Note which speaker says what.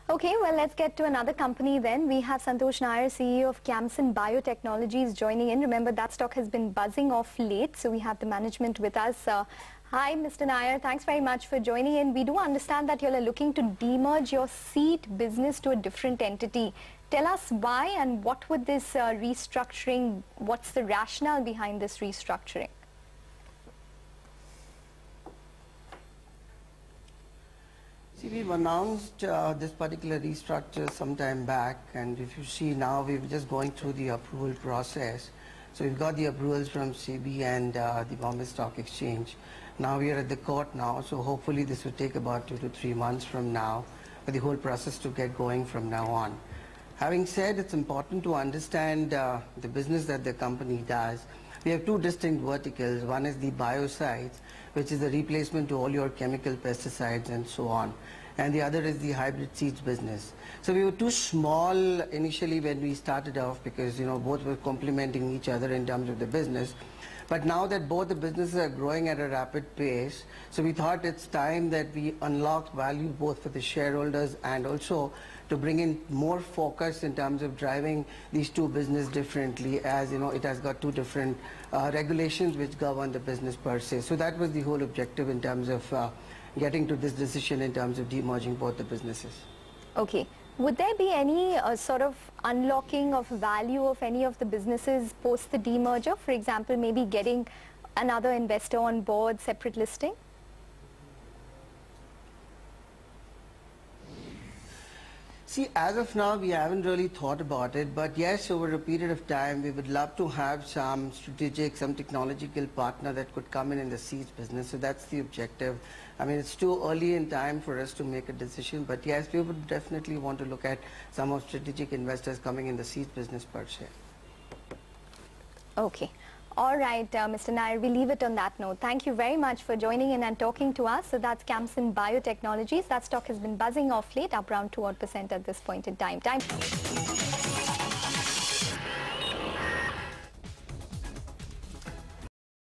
Speaker 1: Okay, well, let's get to another company then. We have Santosh Nair, CEO of Camson Biotechnologies, joining in. Remember, that stock has been buzzing off late, so we have the management with us. Hi, Mr. Nair. Thanks very much for joining in. We do understand that you are looking to demerge your seed business to a different entity. Tell us why and what would this restructuring, what's the rationale behind this restructuring?
Speaker 2: See, we've announced this particular restructure some time back, and if you see now, we're just going through the approval process. So we've got the approvals from SEBI and the Bombay Stock Exchange. Now we are at the court now, so hopefully this will take about 2 to 3 months from now for the whole process to get going from now on. Having said, it's important to understand the business that the company does. We have two distinct verticals. One is the biocides, which is a replacement to all your chemical pesticides and so on. And the other is the hybrid seeds business. So we were too small initially when we started off because, both were complementing each other in terms of the business. But now that both the businesses are growing at a rapid pace, so we thought it's time that we unlock value both for the shareholders and also to bring in more focus in terms of driving these two businesses differently, as it has got two different regulations which govern the business per se. So that was the whole objective in terms of getting to this decision in terms of demerging both the businesses.
Speaker 1: Okay. Would there be any sort of unlocking of value of any of the businesses post the demerger? For example, maybe getting another investor on board, separate listing?
Speaker 2: See, as of now, we haven't really thought about it, but yes, over a period of time, we would love to have some strategic, some technological partner that could come in the seeds business. So that's the objective. I mean, it's too early in time for us to make a decision, but yes, we would definitely want to look at some of strategic investors coming in the seeds business per se.
Speaker 1: Okay. All right, Mr. Nair, we leave it on that note. Thank you very much for joining in and talking to us. So that's Camson Biotechnologies. That stock has been buzzing off late, up around 2% at this point in time.